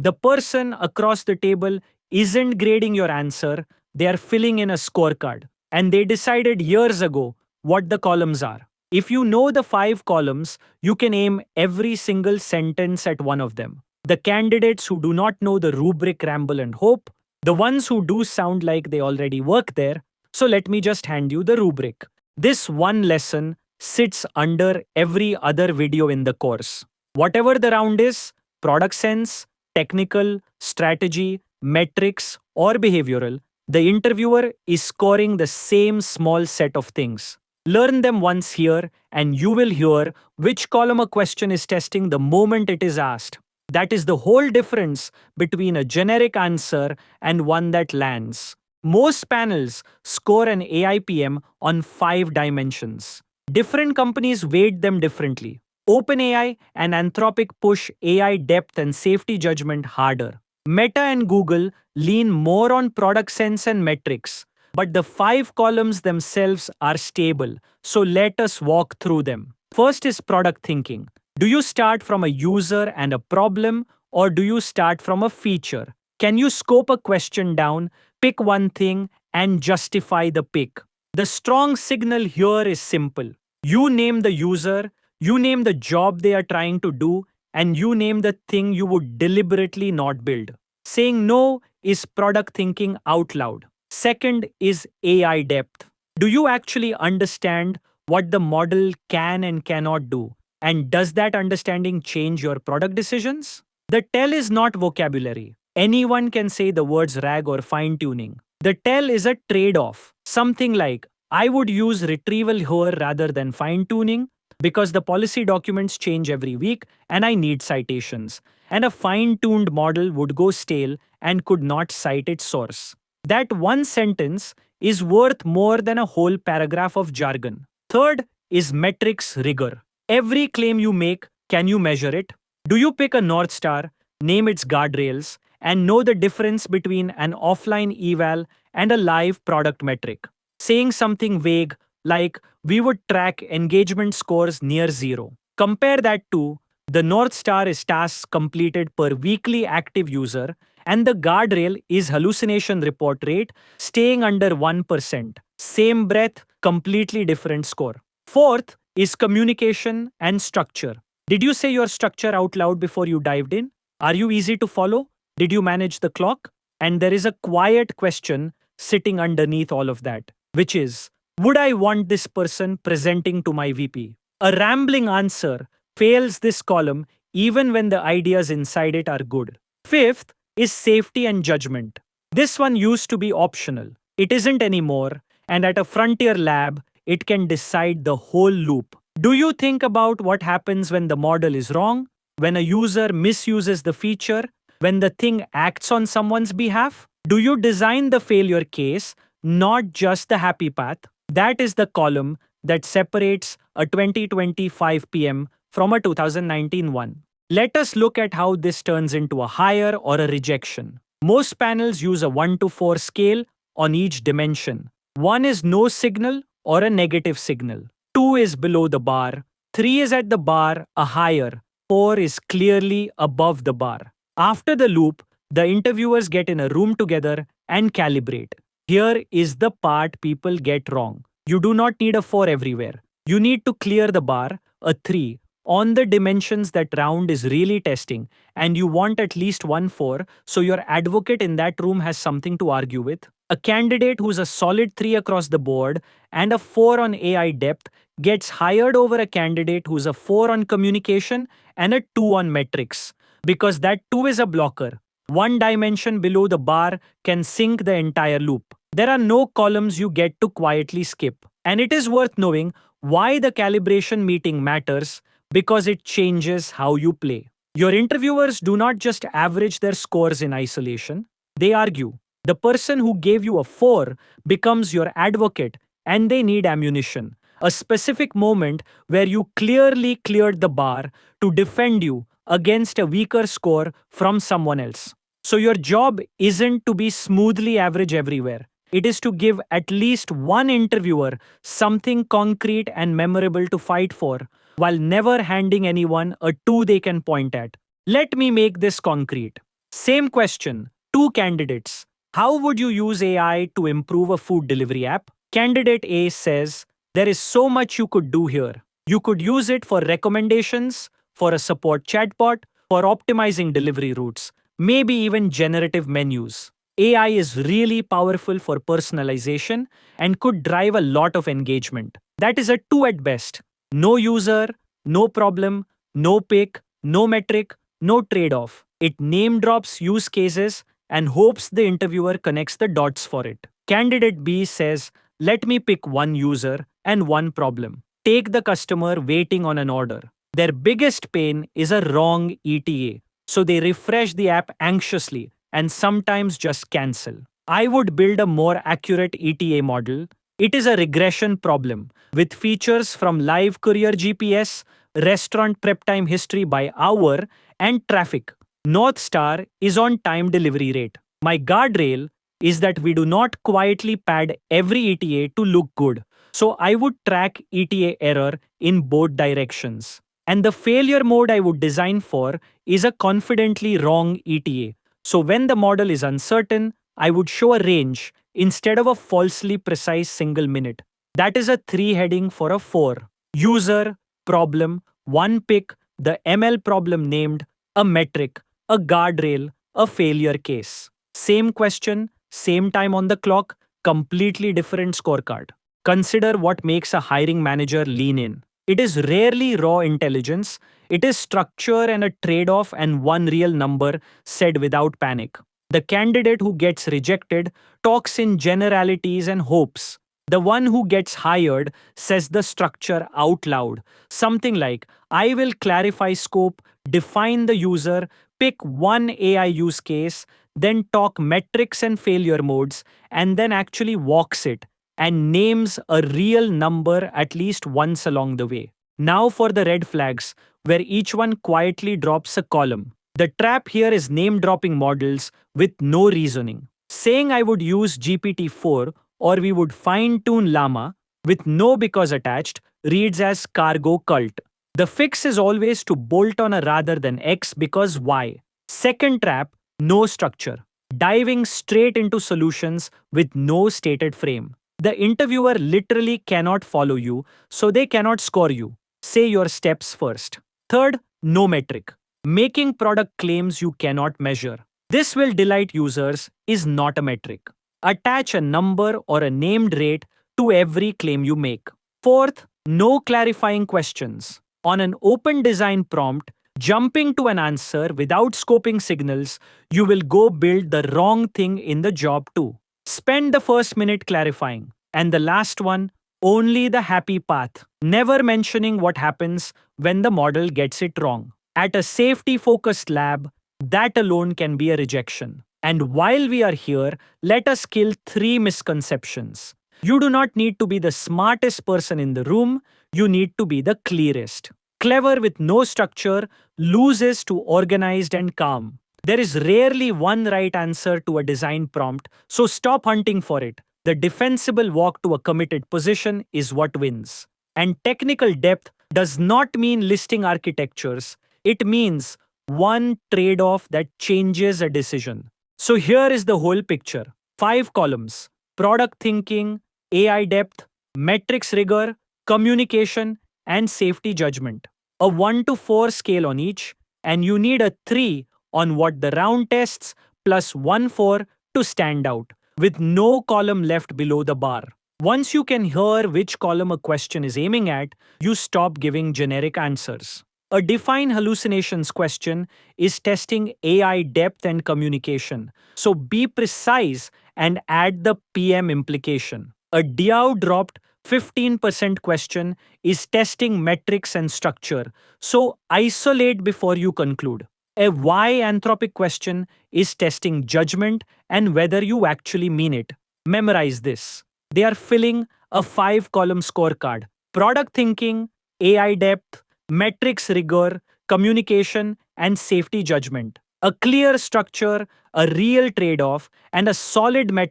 The person across the table isn't grading your answer, they are filling in a scorecard. And they decided years ago what the columns are. If you know the 5 columns, you can aim every single sentence at one of them. The candidates who do not know the rubric ramble and hope, the ones who do sound like they already work there. So let me just hand you the rubric. This one lesson sits under every other video in the course. Whatever the round is, product sense, technical, strategy, metrics, or behavioral, the interviewer is scoring the same small set of things. Learn them once here, and you will hear which column a question is testing the moment it is asked. That is the whole difference between a generic answer and one that lands. Most panels score an AIPM on 5 dimensions. Different companies weight them differently. OpenAI and Anthropic push AI depth and safety judgment harder. Meta and Google lean more on product sense and metrics. But the 5 columns themselves are stable, so let us walk through them. First is product thinking. Do you start from a user and a problem, or do you start from a feature? Can you scope a question down, pick one thing, and justify the pick? The strong signal here is simple. You name the user, you name the job they are trying to do, and you name the thing you would deliberately not build. Saying no is product thinking out loud. Second is AI depth. Do you actually understand what the model can and cannot do? And does that understanding change your product decisions? The tell is not vocabulary. Anyone can say the words RAG or fine tuning. The tell is a trade off. Something like, I would use retrieval here rather than fine tuning because the policy documents change every week and I need citations. And a fine tuned model would go stale and could not cite its source. That one sentence is worth more than a whole paragraph of jargon. Third is metrics rigor. Every claim you make, can you measure it? Do you pick a North Star, name its guardrails, and know the difference between an offline eval and a live product metric? Saying something vague like, we would track engagement scores near zero. Compare that to, the North Star is tasks completed per weekly active user, and the guardrail is hallucination report rate staying under 1%. Same breath, completely different score. Fourth is communication and structure. Did you say your structure out loud before you dived in? Are you easy to follow? Did you manage the clock? And there is a quiet question sitting underneath all of that, which is, would I want this person presenting to my VP? A rambling answer fails this column even when the ideas inside it are good. Fifth is safety and judgment. This one used to be optional. It isn't anymore, and at a frontier lab, it can decide the whole loop. Do you think about what happens when the model is wrong? When a user misuses the feature? When the thing acts on someone's behalf? Do you design the failure case, not just the happy path? That is the column that separates a 2025 PM from a 2019 one. Let us look at how this turns into a hire or a rejection. Most panels use a 1 to 4 scale on each dimension. 1 is no signal or a negative signal. 2 is below the bar. 3 is at the bar, a higher. 4 is clearly above the bar. After the loop, the interviewers get in a room together and calibrate. Here is the part people get wrong. You do not need a 4 everywhere. You need to clear the bar, a 3, on the dimensions that round is really testing, and you want at least 1 4 so your advocate in that room has something to argue with. A candidate who's a solid 3 across the board and a 4 on AI depth gets hired over a candidate who's a 4 on communication and a 2 on metrics, because that 2 is a blocker. 1 dimension below the bar can sink the entire loop. There are no columns you get to quietly skip. And it is worth knowing why the calibration meeting matters, because it changes how you play. Your interviewers do not just average their scores in isolation, they argue. The person who gave you a 4 becomes your advocate, and they need ammunition. A specific moment where you clearly cleared the bar to defend you against a weaker score from someone else. So your job isn't to be smoothly average everywhere. It is to give at least one interviewer something concrete and memorable to fight for, while never handing anyone a 2 they can point at. Let me make this concrete. Same question, two candidates. How would you use AI to improve a food delivery app? Candidate A says, there is so much you could do here. You could use it for recommendations, for a support chatbot, for optimizing delivery routes, maybe even generative menus. AI is really powerful for personalization and could drive a lot of engagement. That is a 2 at best. No user, no problem, no pick, no metric, no trade off. It name drops use cases and hopes the interviewer connects the dots for it. Candidate B says, let me pick one user and one problem. Take the customer waiting on an order. Their biggest pain is a wrong ETA, so they refresh the app anxiously and sometimes just cancel. I would build a more accurate ETA model. It is a regression problem with features from live courier GPS, restaurant prep time history by hour, and traffic. North Star is on time delivery rate. My guardrail is that we do not quietly pad every ETA to look good. So I would track ETA error in both directions. And the failure mode I would design for is a confidently wrong ETA. So when the model is uncertain, I would show a range instead of a falsely precise single minute. That is a 3 heading for a 4. User, problem, one pick, the ML problem named, a metric, a guardrail, a failure case. Same question, same time on the clock, completely different scorecard. Consider what makes a hiring manager lean in. It is rarely raw intelligence, it is structure and a trade off and one real number said without panic. The candidate who gets rejected talks in generalities and hopes. The one who gets hired says the structure out loud. Something like, I will clarify scope, define the user, pick one AI use case, then talk metrics and failure modes, and then actually walks it and names a real number at least once along the way. Now for the red flags, where each one quietly drops a column. The trap here is name dropping models with no reasoning. Saying I would use GPT-4 or we would fine tune Llama with no because attached reads as cargo cult. The fix is always to bolt on a rather than X because Y. Second trap, no structure. Diving straight into solutions with no stated frame. The interviewer literally cannot follow you, so they cannot score you. Say your steps first. Third, no metric. Making product claims you cannot measure. This will delight users is not a metric. Attach a number or a named rate to every claim you make. Fourth, no clarifying questions. On an open design prompt, jumping to an answer without scoping signals, you will go build the wrong thing in the job too. Spend the first minute clarifying. And the last one, only the happy path. Never mentioning what happens when the model gets it wrong. At a safety-focused lab, that alone can be a rejection. And while we are here, let us kill 3 misconceptions. You do not need to be the smartest person in the room, you need to be the clearest. Clever with no structure loses to organized and calm. There is rarely one right answer to a design prompt, so stop hunting for it. The defensible walk to a committed position is what wins. And technical depth does not mean listing architectures. It means one trade-off that changes a decision. So here is the whole picture. 5 columns: product thinking, AI depth, metrics rigor, communication, and safety judgment. A 1 to 4 scale on each, and you need a 3 on what the round tests plus 1 4 to stand out, with no column left below the bar. Once you can hear which column a question is aiming at, you stop giving generic answers. A define hallucinations question is testing AI depth and communication, so be precise and add the PM implication. A Diao dropped 15% question is testing metrics and structure, so isolate before you conclude. A why anthropic question is testing judgment and whether you actually mean it. Memorize this. They are filling a 5-column scorecard: product thinking, AI depth, metrics rigor, communication, and safety judgment. A clear structure, a real trade-off, and a solid metric